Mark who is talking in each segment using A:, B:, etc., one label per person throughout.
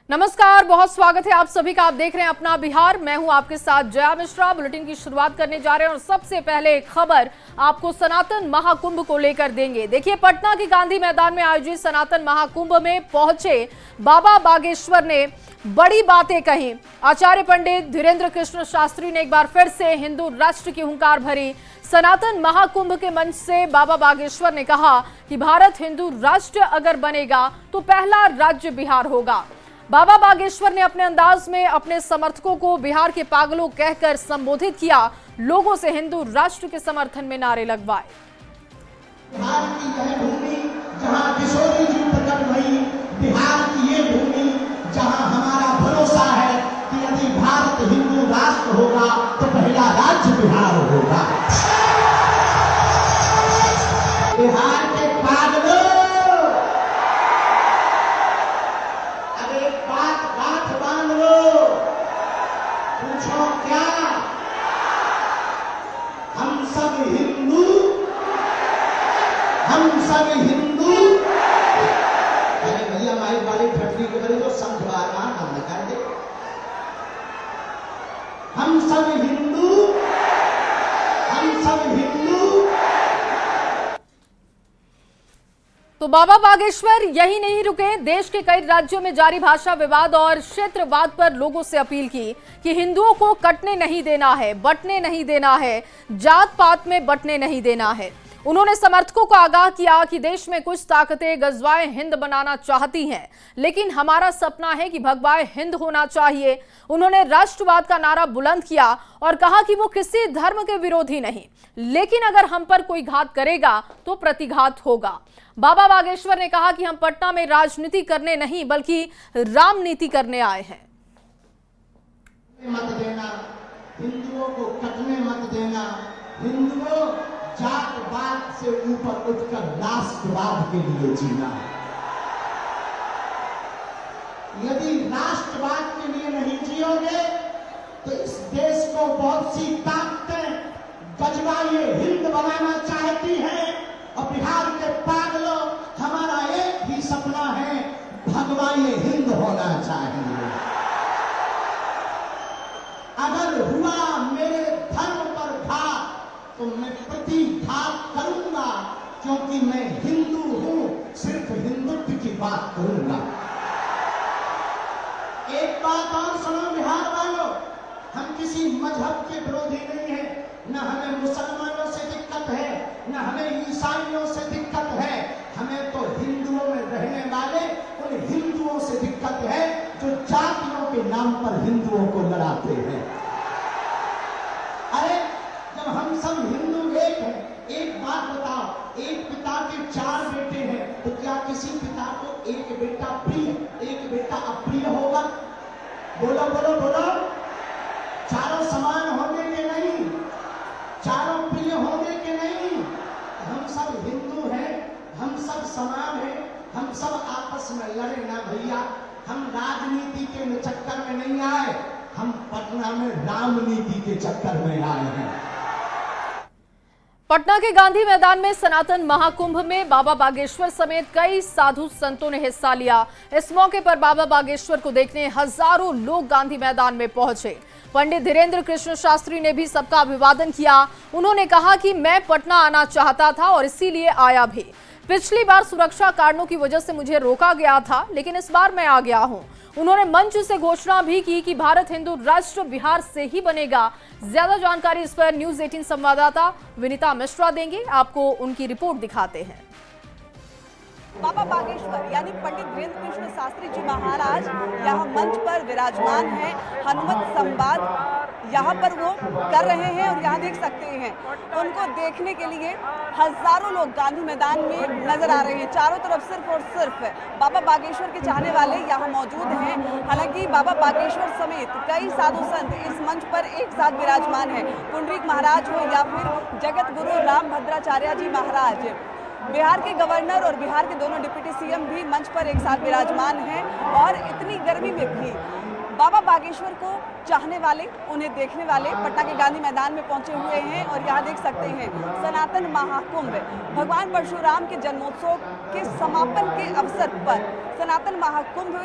A: नमस्कार, बहुत स्वागत है आप सभी का। आप देख रहे हैं अपना बिहार। मैं हूं आपके साथ जया मिश्रा। बुलेटिन की शुरुआत करने जा रहे हैं और सबसे पहले एक खबर आपको सनातन महाकुंभ को लेकर देंगे। देखिए, पटना के गांधी मैदान में आयोजित सनातन महाकुंभ में पहुंचे बाबा बागेश्वर ने बड़ी बातें कही। आचार्य पंडित धीरेन्द्र कृष्ण शास्त्री ने एक बार फिर से हिंदू राष्ट्र की हुंकार भरी। सनातन महाकुंभ के मंच से बाबा बागेश्वर ने कहा कि भारत हिंदू राष्ट्र अगर बनेगा तो पहला राज्य बिहार होगा। बाबा बागेश्वर ने अपने अंदाज में अपने समर्थकों को बिहार के पागलों कहकर संबोधित किया। लोगों से हिंदू राष्ट्र के समर्थन में नारे लगवाए।
B: बिहार की यह भूमि जहां किशोरी जी प्रकट हुई, बिहार की ये भूमि जहां हमारा भरोसा है कि यदि भारत हिंदू राष्ट्र होगा तो पहला राज्य बिहार होगा। बिहार के पागलों, अब एक बात मान लो, पूछो क्या हम सब हिंदू अरे भैया माइक वाली फटनी के बड़े तो समझवा हम कर दे। हम सब हिंदू
A: तो बाबा बागेश्वर यही नहीं रुके। देश के कई राज्यों में जारी भाषा विवाद और क्षेत्रवाद पर लोगों से अपील की कि हिंदुओं को कटने नहीं देना है, बंटने नहीं देना है, जात पात में बंटने नहीं देना है। उन्होंने समर्थकों को आगाह किया कि देश में कुछ ताकतें गजवाए हिंद बनाना चाहती हैं, लेकिन हमारा सपना है कि भगवाए हिंद होना चाहिए। उन्होंने राष्ट्रवाद का नारा बुलंद किया और कहा कि वो किसी धर्म के विरोधी नहीं, लेकिन अगर हम पर कोई घात करेगा तो प्रतिघात होगा। बाबा बागेश्वर ने कहा कि हम पटना में राजनीति करने नहीं बल्कि रामनीति करने आए हैं।
B: मत देना, हिंदुओं को कटने मत देना। हिंदुओं जातवाद से ऊपर उठकर राष्ट्रवाद के लिए जीना। यदि राष्ट्रवाद के लिए नहीं जियोगे तो इस देश को बहुत सी ताकतें गजवाए हिंद बनाना चाहती हैं और बिहार के पागलों, हमारा एक ही सपना है, भगवाए हिंद होना चाहिए। अगर हुआ मेरे धर्म पर घात तो मैं प्रतिघात करूंगा, क्योंकि मैं हिंदू हूं, सिर्फ हिंदुत्व की बात करूंगा। एक बात और सुनो बिहार वालों, हम किसी मजहब के विरोधी नहीं हैं। न हमें मुसलमानों से दिक्कत है, न हमें ईसाइयों से दिक्कत है। हमें तो हिंदुओं में रहने वाले उन हिंदुओं से दिक्कत है जो जातियों के नाम पर हिंदुओं को लड़ाते हैं। अरे जब हम सब हिंदू एक हैं, एक बात बताओ, एक पिता के 4 बेटे हैं तो क्या किसी पिता को एक बेटा प्रिय, एक बेटा अप्रिय होगा? बोलो बोलो बोलो। चारों समान होंगे कि नहीं? चारों प्रिय होंगे कि नहीं? हम सब हिंदू हैं, हम सब समान हैं, हम सब आपस में लड़े ना भैया। हम राजनीति के चक्कर में नहीं आए, हम पटना में रामनीति के चक्कर में आए हैं।
A: पटना के गांधी मैदान में सनातन महाकुंभ में बाबा बागेश्वर समेत कई साधु संतों ने हिस्सा लिया। इस मौके पर बाबा बागेश्वर को देखने हजारों लोग गांधी मैदान में पहुंचे। पंडित धीरेन्द्र कृष्ण शास्त्री ने भी सबका अभिवादन किया। उन्होंने कहा कि मैं पटना आना चाहता था और इसीलिए आया भी। पिछली बार सुरक्षा कारणों की वजह से मुझे रोका गया था, लेकिन इस बार मैं आ गया हूं। उन्होंने मंच से घोषणा भी की कि भारत हिंदू राष्ट्र बिहार से ही बनेगा। ज्यादा जानकारी इस पर न्यूज 18 संवाददाता विनीता मिश्रा देंगे। आपको उनकी रिपोर्ट दिखाते हैं।
C: बाबा बागेश्वर यानी पंडित धीरेन्द्र कृष्ण शास्त्री जी महाराज यहाँ मंच पर विराजमान हैं। हनुमत संवाद यहाँ पर वो कर रहे हैं और यहाँ देख सकते हैं उनको देखने के लिए हजारों लोग गांधी मैदान में नजर आ रहे हैं। चारों तरफ सिर्फ और सिर्फ बाबा बागेश्वर के चाहने वाले यहाँ मौजूद हैं। हालांकि बाबा बागेश्वर समेत कई साधु संत इस मंच पर एक साथ विराजमान हैं। पुंडरीक महाराज हो या फिर जगत गुरु राम भद्राचार्य जी महाराज, बिहार के गवर्नर और बिहार के दोनों डिप्टी सीएम भी मंच पर एक साथ विराजमान हैं। और इतनी गर्मी में भी बाबा बागेश्वर को चाहने वाले, उन्हें देखने वाले पटना के गांधी मैदान में पहुंचे हुए हैं। और यहाँ देख सकते हैं सनातन महाकुंभ भगवान परशुराम के जन्मोत्सव के समापन के अवसर पर सनातन महाकुंभ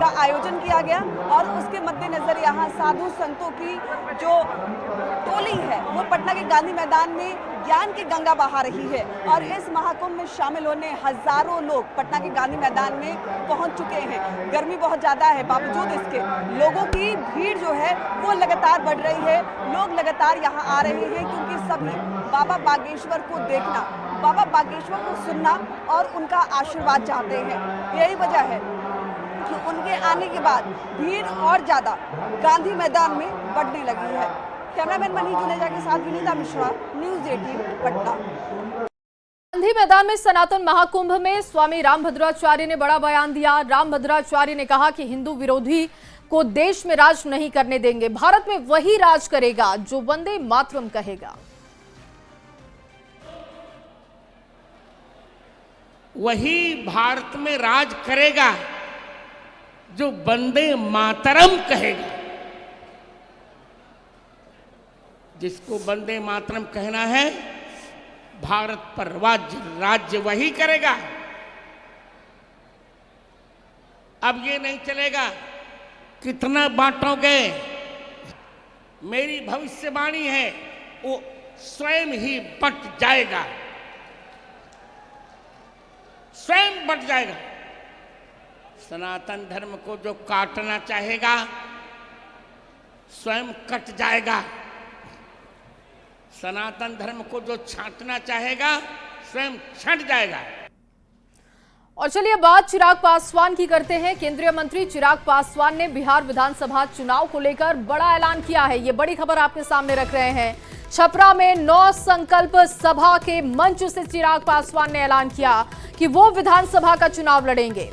C: का आयोजन किया गया और उसके मद्देनजर यहाँ साधु संतों की जो टोली है वो पटना के गांधी मैदान में ज्ञान की गंगा बहा रही है और इस महाकुंभ में शामिल होने हजारों लोग पटना के गांधी मैदान में पहुंच चुके हैं। गर्मी बहुत ज्यादा है, बावजूद इसके लोगों की भीड़ जो है वो लगातार बढ़ रही है। लोग लगातार यहाँ आ रहे हैं क्योंकि सभी बाबा बागेश्वर को देखना, बाबा बागेश्वर को सुनना और उनका आशीर्वाद चाहते हैं। यही वजह है कि उनके आने के बाद भीड़ और ज्यादा गांधी मैदान में बढ़ने लगी है। कैमरामैन मनीष जुनेजा के साथ विनीता मिश्रा, न्यूज़ 18 पटना।
A: गांधी मैदान में सनातन महाकुंभ में स्वामी रामभद्राचार्य ने बड़ा बयान दिया। रामभद्राचार्य ने कहा कि हिंदू विरोधी को देश में राज नहीं करने देंगे, भारत में वही राज करेगा जो वंदे मातरम कहेगा।
D: वही भारत में राज करेगा जो वंदे मातरम कहेगा। जिसको वंदे मातरम कहना है, भारत पर राज्य वही करेगा। अब ये नहीं चलेगा कितना बांटोगे। मेरी भविष्यवाणी है वो स्वयं ही बट जाएगा, स्वयं बट जाएगा। सनातन धर्म को जो काटना चाहेगा स्वयं कट जाएगा। सनातन धर्म को जो छांटना चाहेगा स्वयं छंट जाएगा।
A: और चलिए बात चिराग पासवान की करते हैं। केंद्रीय मंत्री चिराग पासवान ने बिहार विधानसभा चुनाव को लेकर बड़ा ऐलान किया है। ये बड़ी खबर आपके सामने रख रहे हैं। छपरा में 9 संकल्प सभा के मंच से चिराग पासवान ने ऐलान किया कि वो विधानसभा का चुनाव लड़ेंगे।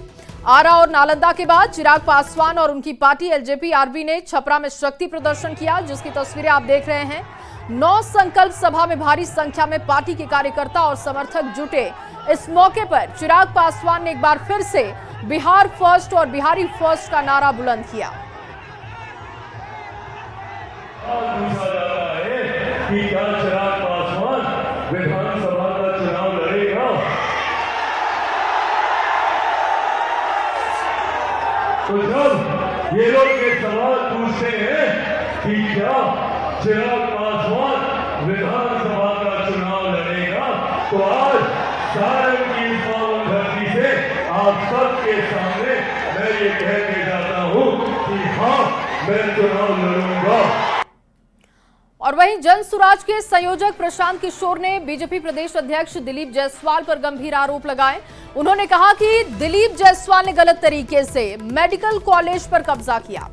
A: आरा और नालंदा के बाद चिराग पासवान और उनकी पार्टी एलजेपी-आरबी ने छपरा में शक्ति प्रदर्शन किया, जिसकी तस्वीरें आप देख रहे हैं। 9 संकल्प सभा में भारी संख्या में पार्टी के कार्यकर्ता और समर्थक जुटे। इस मौके पर चिराग पासवान ने एक बार फिर से बिहार फर्स्ट और बिहारी फर्स्ट का नारा बुलंद किया।
E: कि क्या चिराग पासवान विधानसभा का चुनाव लड़ेगा? तो जब ये लोग ये सवाल पूछते हैं कि क्या चिराग पासवान विधानसभा का चुनाव लड़ेगा, तो आज सारण की इस पावन धरती से आप सबके सामने मैं ये कह के जाता हूं कि हाँ, मैं चुनाव लड़ूंगा।
A: और वहीं जन सुराज के संयोजक प्रशांत किशोर ने बीजेपी प्रदेश अध्यक्ष दिलीप जायसवाल पर गंभीर आरोप लगाए। उन्होंने कहा कि दिलीप जायसवाल ने गलत तरीके से मेडिकल कॉलेज पर कब्जा किया।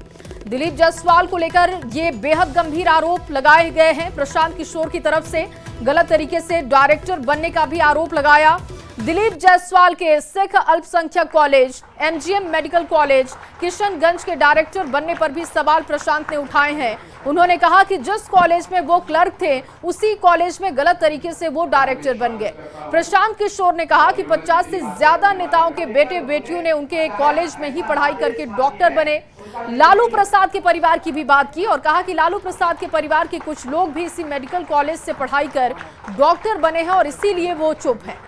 A: दिलीप जायसवाल को लेकर ये बेहद गंभीर आरोप लगाए गए हैं। प्रशांत किशोर की तरफ से गलत तरीके से डायरेक्टर बनने का भी आरोप लगाया। दिलीप जायसवाल के सिख अल्पसंख्यक college, MGM medical college, Kishanganj के डायरेक्टर बनने पर भी सवाल प्रशांत ने उठाए हैं। उन्होंने कहा कि जिस कॉलेज में वो क्लर्क थे उसी कॉलेज में गलत तरीके से वो डायरेक्टर बन गए। प्रशांत किशोर ने कहा कि 50 से ज्यादा नेताओं के बेटे बेटियों ने उनके कॉलेज में ही पढ़ाई करके डॉक्टर बने। लालू प्रसाद के परिवार की भी बात की और कहा कि लालू प्रसाद के परिवार के कुछ लोग भी इसी मेडिकल कॉलेज से पढ़ाई कर डॉक्टर बने हैं और इसीलिए वो चुप हैं।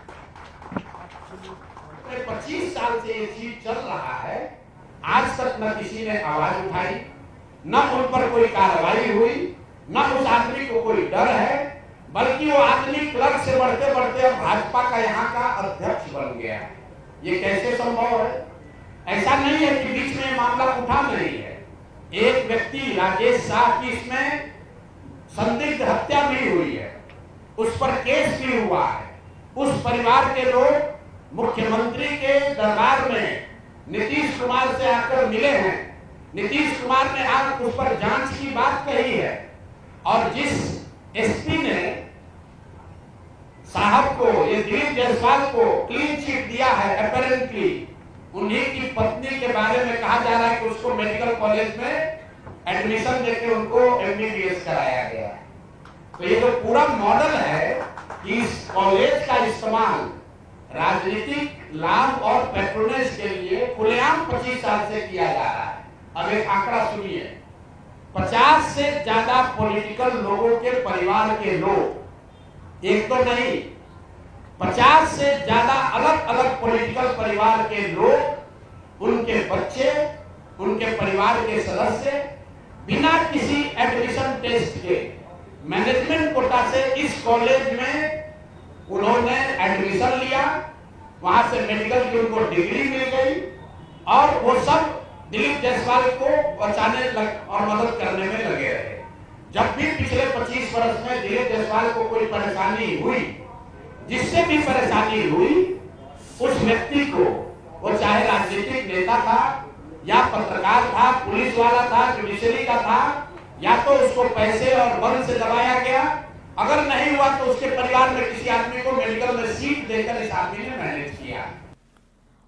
F: 25 साल से ये चीज चल रहा है, आज तक न किसी ने आवाज उठाई, न उन पर कोई कार्रवाई हुई, न उस आदमी को कोई डर है, बल्कि वो आदमी क्लर्क से बढ़ते बढ़ते अब भाजपा का यहाँ का अध्यक्ष बन गया। ये कैसे संभव है? ऐसा नहीं है कि बीच में मामला उठा नहीं है। एक व्यक्ति राजेश शाह की इसमें संदिग्ध हत्या भी हुई है, उस पर केस भी हुआ है। उस परिवार के लोग मुख्यमंत्री के दरबार में नीतीश कुमार से आकर मिले हैं। नीतीश कुमार ने आज उस पर जांच की बात कही है और जिस एसपी ने साहब को, ये दिलीप जायसवाल को क्लीन चिट दिया है, अपेरेंटली उन्हीं की पत्नी के बारे में कहा जा रहा है कि उसको मेडिकल कॉलेज में एडमिशन देकर उनको एमबीबीएस कराया गया। तो ये जो पूरा मॉडल है कि इस कॉलेज का इस्तेमाल राजनीतिक लाभ और पैट्रोनेज के लिए खुलेआम 25 साल से किया जा रहा है। अब एक आंकड़ा सुनिए, 50 से ज्यादा पॉलिटिकल लोगों के परिवार के लोग, एक तो नहीं 50 से ज्यादा अलग अलग पॉलिटिकल परिवार के लोग उनके बच्चे, उनके परिवार के सदस्य बिना किसी एडमिशन टेस्ट के मैनेजमेंट कोटा से इस कॉलेज में उन्होंने एडमिशन लिया, वहां से मेडिकल की उनको डिग्री मिल गई और वो सब दिलीप जायसवाल को बचाने और मदद करने में लगे रहे। जब भी पिछले 25 वर्ष में दिलीप जायसवाल को कोई परेशानी हुई, जिससे भी परेशानी हुई, उस व्यक्ति को, वो चाहे राजनीतिक नेता था या पत्रकार था, पुलिस वाला था, जुडिशरी का था, या तो उसको पैसे और बल से दबाया गया, अगर नहीं हुआ तो उसके परिवार में किसी आदमी को मेडिकल में सीट देकर इस आदमी ने मैनेज किया।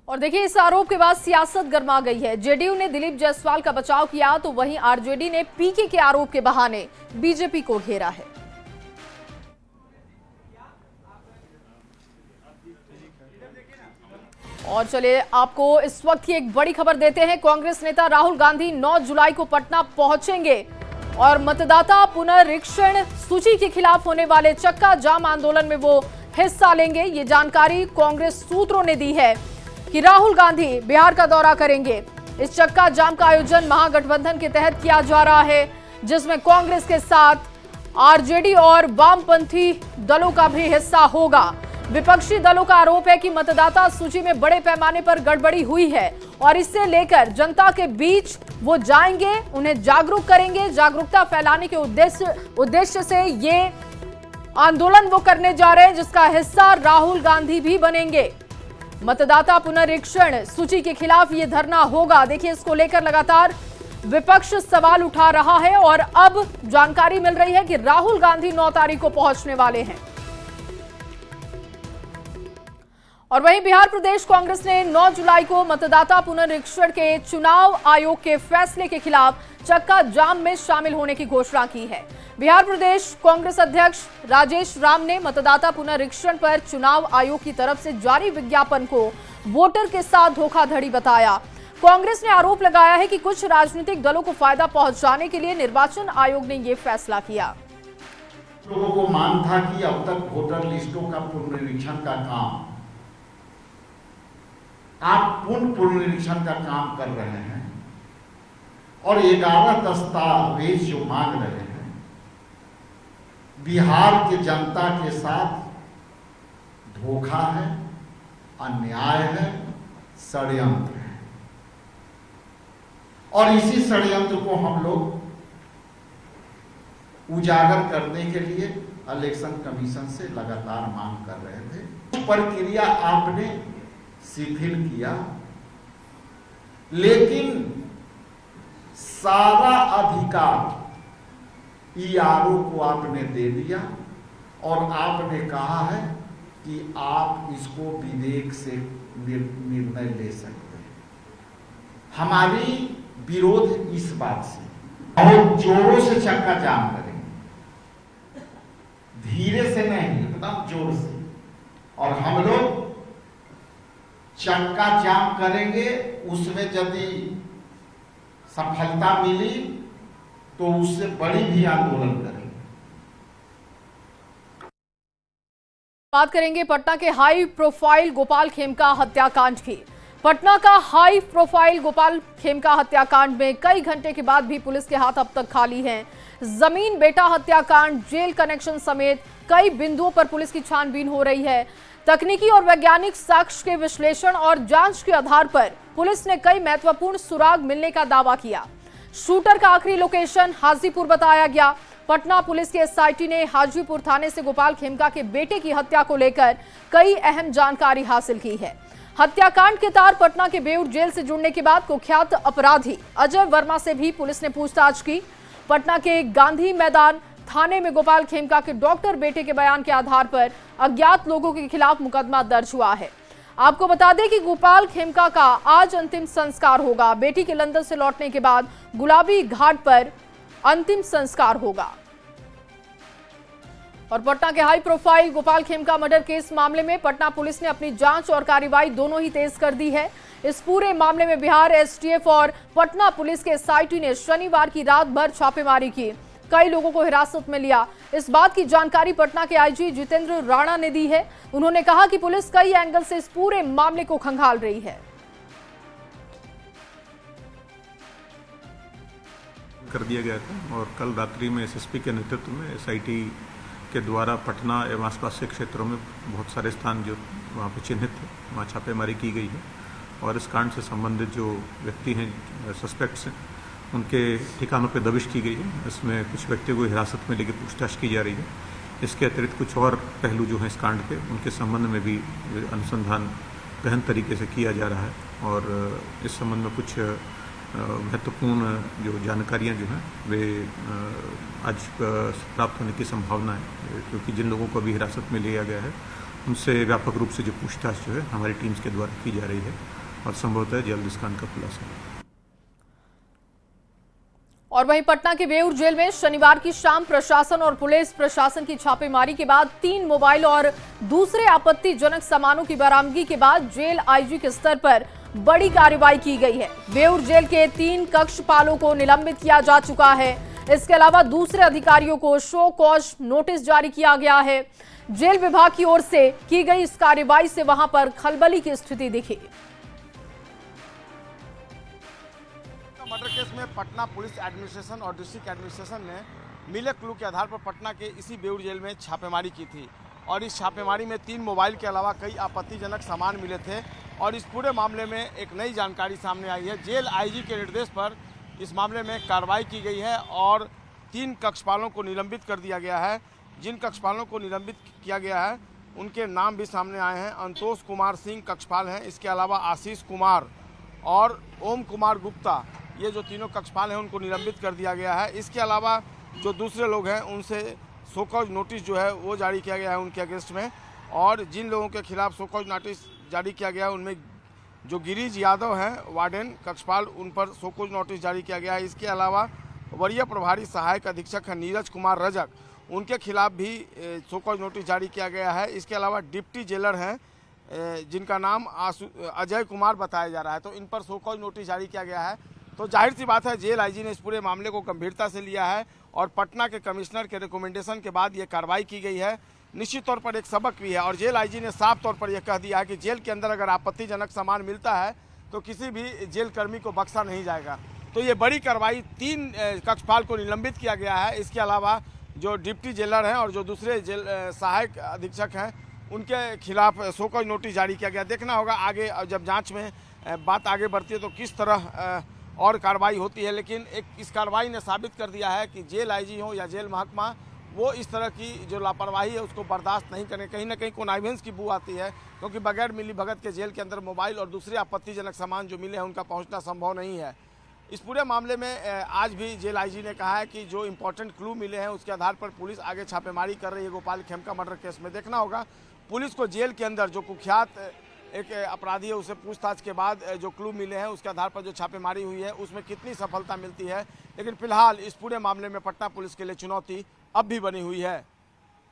A: और देखिए, इस आरोप के बाद सियासत गर्मा गई है। जेडीयू ने दिलीप जायसवाल का बचाव किया तो वहीं आरजेडी ने पीके के आरोप के बहाने बीजेपी को घेरा है। और चलिए आपको इस वक्त की एक बड़ी खबर देते हैं। कांग्रेस नेता राहुल गांधी 9 जुलाई को पटना पहुंचेंगे और मतदाता पुनरीक्षण सूची के खिलाफ होने वाले चक्का जाम आंदोलन में वो हिस्सा लेंगे। ये जानकारी कांग्रेस सूत्रों ने दी है कि राहुल गांधी बिहार का दौरा करेंगे। इस चक्का जाम का आयोजन महागठबंधन के तहत किया जा रहा है, जिसमें कांग्रेस के साथ आरजेडी और वामपंथी दलों का भी हिस्सा होगा। विपक्षी दलों का आरोप है कि मतदाता सूची में बड़े पैमाने पर गड़बड़ी हुई है और इससे लेकर जनता के बीच वो जाएंगे, उन्हें जागरूक करेंगे। जागरूकता फैलाने के उद्देश्य से ये आंदोलन वो करने जा रहे हैं, जिसका हिस्सा राहुल गांधी भी बनेंगे। मतदाता पुनरीक्षण सूची के खिलाफ ये धरना होगा। देखिए, इसको लेकर लगातार विपक्ष सवाल उठा रहा है और अब जानकारी मिल रही है कि राहुल गांधी 9 तारीख को पहुंचने वाले हैं। और वहीं बिहार प्रदेश कांग्रेस ने 9 जुलाई को मतदाता पुनरीक्षण के चुनाव आयोग के फैसले के खिलाफ चक्का जाम में शामिल होने की घोषणा की है। बिहार प्रदेश कांग्रेस अध्यक्ष राजेश राम ने मतदाता पुनरीक्षण पर चुनाव आयोग की तरफ से जारी विज्ञापन को वोटर के साथ धोखाधड़ी बताया। कांग्रेस ने आरोप लगाया है कि कुछ राजनीतिक दलों को फायदा पहुंचाने के लिए निर्वाचन आयोग ने यह फैसला किया।
G: लोगों को मान था कि अब तक वोटर लिस्टों का पुनरीक्षण का काम आप पुनरीक्षण का काम कर रहे हैं और 11 दस्तावेज जो मांग रहे हैं, बिहार के जनता के साथ धोखा है, अन्याय है, षड्यंत्र है। और इसी षड्यंत्र को हम लोग उजागर करने के लिए इलेक्शन कमीशन से लगातार मांग कर रहे थे। प्रक्रिया आपने शिथिल किया, लेकिन सारा अधिकार ईआरओ को आपने दे दिया और आपने कहा है कि आप इसको विवेक से निर्णय ले सकते हैं। हमारी विरोध इस बात से, बहुत जोरों से चक्का जाम करेंगे, धीरे से नहीं, एकदम जोर से। और हम लोग चक्का जाम करेंगे, उसमें यदि सफलता मिली तो उससे बड़ी भी आंदोलन करेंगे।
A: बात करेंगे पटना के हाई प्रोफाइल गोपाल खेमका हत्याकांड की। पटना का हाई प्रोफाइल गोपाल खेमका हत्याकांड में कई घंटे के बाद भी पुलिस के हाथ अब तक खाली हैं। जमीन बेटा हत्याकांड, जेल कनेक्शन समेत कई बिंदुओं पर पुलिस की छानबीन हो रही है। तकनीकी और वैज्ञानिक साक्ष्य के विश्लेषण और जांच के आधार पर पुलिस ने कई महत्वपूर्ण सुराग मिलने का दावा किया। शूटर का आखिरी लोकेशन हाजीपुर बताया गया। पटना पुलिस के एसआईटी ने हाजीपुर थाने से गोपाल खेमका के बेटे की हत्या को लेकर कई अहम जानकारी हासिल की है। हत्याकांड के तार पटना के बेऊर जेल से जुड़ने के बाद कुख्यात अपराधी अजय वर्मा से भी पुलिस ने पूछताछ की। पटना के गांधी मैदान थाने में गोपाल खेमका के डॉक्टर बेटे के बयान के आधार पर अज्ञात लोगों के खिलाफ मुकदमा दर्ज हुआ है। आपको बता दें कि गोपाल खेमका का आज अंतिम संस्कार होगा। बेटी के लंदन से लौटने के बाद गुलाबी घाट पर अंतिम संस्कार होगा। और पटना के high profile Gopal Khemka murder case मामले में पटना पुलिस ने अपनी जांच और कार्रवाई दोनों ही तेज कर दी है। इस पूरे मामले में बिहार एसटीएफ और पटना पुलिस के एसआईटी ने शनिवार की रात भर छापेमारी की, कई लोगों को हिरासत में लिया। इस बात की जानकारी पटना के आईजी जितेंद्र राणा ने दी है। उन्होंने कहा कि पुलिस कई एंगल से इस पूरे मामले को खंगाल रही है।
H: कर दिया गया था और कल रात्रि में एसएसपी के नेतृत्व में एसआईटी के द्वारा पटना एवं आसपास के क्षेत्रों में बहुत सारे स्थान जो वहाँ पे चिन्हित थे वहाँ छापेमारी की गई है और इस कांड से संबंधित जो व्यक्ति हैं सस्पेक्ट्स हैं उनके ठिकानों पे दबिश की गई है। इसमें कुछ व्यक्तियों को हिरासत में लेकर पूछताछ की जा रही है। इसके अतिरिक्त कुछ और पहलू जो हैं इस कांड के उनके संबंध में भी अनुसंधान गहन तरीके से किया जा रहा है और इस संबंध में कुछ महत्वपूर्ण जो जानकारियां जो हैं वे आज प्राप्त होने की संभावना है, क्योंकि जिन लोगों को अभी हिरासत में लिया गया है उनसे व्यापक रूप से जो पूछताछ जो है हमारी टीम्स के द्वारा की जा रही है और संभवतः जल्द इस कांड का खुलासा।
A: और वहीं पटना के बेऊर जेल में शनिवार की शाम प्रशासन और पुलिस प्रशासन की छापेमारी के बाद 3 मोबाइल और दूसरे आपत्तिजनक सामानों की बरामदगी के बाद जेल आईजी के स्तर पर बड़ी कार्रवाई की गई है। बेऊर जेल के 3 कक्षपालों को निलंबित किया जा चुका है। इसके अलावा दूसरे अधिकारियों को शो कॉज नोटिस जारी किया गया है। जेल विभाग की ओर से की गई इस कार्रवाई से वहां पर खलबली की स्थिति दिखी।
I: मर्डर केस में पटना पुलिस एडमिनिस्ट्रेशन और डिस्ट्रिक्ट एडमिनिस्ट्रेशन ने मिले क्लू के आधार पर पटना के इसी बेऊर जेल में छापेमारी की थी और इस छापेमारी में 3 मोबाइल के अलावा कई आपत्तिजनक सामान मिले थे और इस पूरे मामले में एक नई जानकारी सामने आई है। जेल आईजी के निर्देश पर इस मामले में कार्रवाई की गई है और 3 कक्षपालों को निलंबित कर दिया गया है। जिन कक्षपालों को निलंबित किया गया है उनके नाम भी सामने आए हैं। अंतोष कुमार सिंह कक्षपाल हैं, इसके अलावा आशीष कुमार और ओम कुमार गुप्ता, ये जो तीनों कक्षपाल हैं उनको निलंबित कर दिया गया है। इसके अलावा जो दूसरे लोग हैं उनसे शोकॉज नोटिस जो है वो जारी किया गया है उनके अगेंस्ट में और जिन लोगों के खिलाफ शोकॉज नोटिस जारी किया गया है उनमें जो गिरीश यादव हैं वार्डन कक्षपाल, उन पर शोकॉज नोटिस जारी किया गया है। इसके अलावा वरीय प्रभारी सहायक अधीक्षक हैं नीरज कुमार रजक, उनके खिलाफ भी शोकॉज नोटिस जारी किया गया है। इसके अलावा डिप्टी जेलर हैं जिनका नाम अजय कुमार बताया जा रहा है, तो इन पर शोकॉज नोटिस जारी किया गया है। तो जाहिर सी बात है जेल आईजी ने इस पूरे मामले को गंभीरता से लिया है और पटना के कमिश्नर के रिकमेंडेशन के बाद ये कार्रवाई की गई है। निश्चित तौर पर एक सबक भी है और जेल आईजी ने साफ तौर पर यह कह दिया है कि जेल के अंदर अगर आपत्तिजनक सामान मिलता है तो किसी भी जेल कर्मी को बख्शा नहीं जाएगा। तो ये बड़ी कार्रवाई 3 कक्षपाल को निलंबित किया गया है। इसके अलावा जो डिप्टी जेलर हैं और जो दूसरे जेल सहायक अधीक्षक हैं उनके खिलाफ शोकॉज नोटिस जारी किया गया। देखना होगा आगे जब जाँच में बात आगे बढ़ती है तो किस तरह और कार्रवाई होती है, लेकिन एक इस कार्रवाई ने साबित कर दिया है कि जेल आईजी हो या जेल महकमा वो इस तरह की जो लापरवाही है उसको बर्दाश्त नहीं करें। कहीं ना कहीं कॉन्नाइवेंस की बू आती है क्योंकि बगैर मिली भगत के जेल के अंदर मोबाइल और दूसरे आपत्तिजनक सामान जो मिले हैं उनका पहुंचना संभव नहीं है। इस पूरे मामले में आज भी जेल आईजी ने कहा है कि जो इंपॉर्टेंट क्लू मिले हैं उसके आधार पर पुलिस आगे छापेमारी कर रही है। गोपाल खेमका मर्डर केस में देखना होगा पुलिस को जेल के अंदर जो कुख्यात एक अपराधी है उसे पूछताछ के बाद जो क्लू मिले हैं उसके आधार पर जो छापेमारी हुई है उसमें कितनी सफलता मिलती है। लेकिन फिलहाल इस पूरे मामले में पटना पुलिस के लिए चुनौती अब भी बनी हुई है।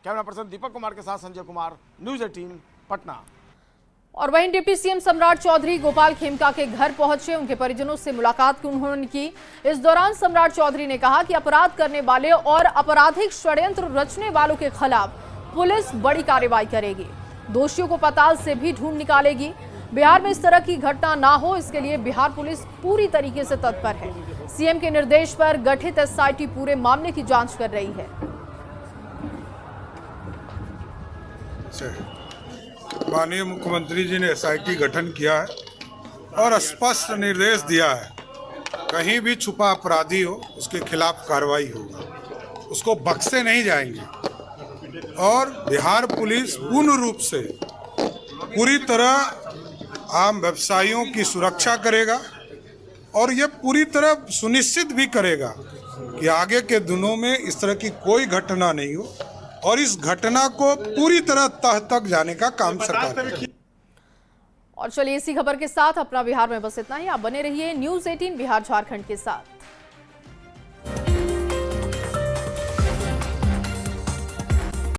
I: कैमरा पर्सन दीपक कुमार के साथ संजय कुमार, न्यूज़ 18 पटना।
A: और वहीं डिप्टी सीएम सम्राट चौधरी गोपाल खेमका के घर पहुंचे, उनके परिजनों से मुलाकात उन्होंने की। इस दौरान सम्राट चौधरी ने कहा कि अपराध करने वाले और आपराधिक षड्यंत्र रचने वालों के खिलाफ पुलिस बड़ी कार्रवाई करेगी, दोषियों को पाताल से भी ढूंढ निकालेगी। बिहार में इस तरह की घटना ना हो इसके लिए बिहार पुलिस पूरी तरीके से तत्पर है। सीएम के निर्देश पर गठित एसआईटी पूरे मामले की जांच कर रही है।
J: माननीय मुख्यमंत्री जी ने एसआईटी गठन किया है और स्पष्ट निर्देश दिया है कहीं भी छुपा अपराधी हो उसके खिलाफ कार्रवाई होगी, उसको बख्शे नहीं जाएंगे। और बिहार पुलिस पूर्ण रूप से पूरी तरह आम व्यवसायियों की सुरक्षा करेगा और ये पूरी तरह सुनिश्चित भी करेगा कि आगे के दिनों में इस तरह की कोई घटना नहीं हो और इस घटना को पूरी तरह तह तक जाने का काम सरकार करेगी।
A: और चलिए इसी खबर के साथ अपना बिहार में बस इतना ही। आप बने रहिए न्यूज़ 18 बिहार झारखंड के साथ।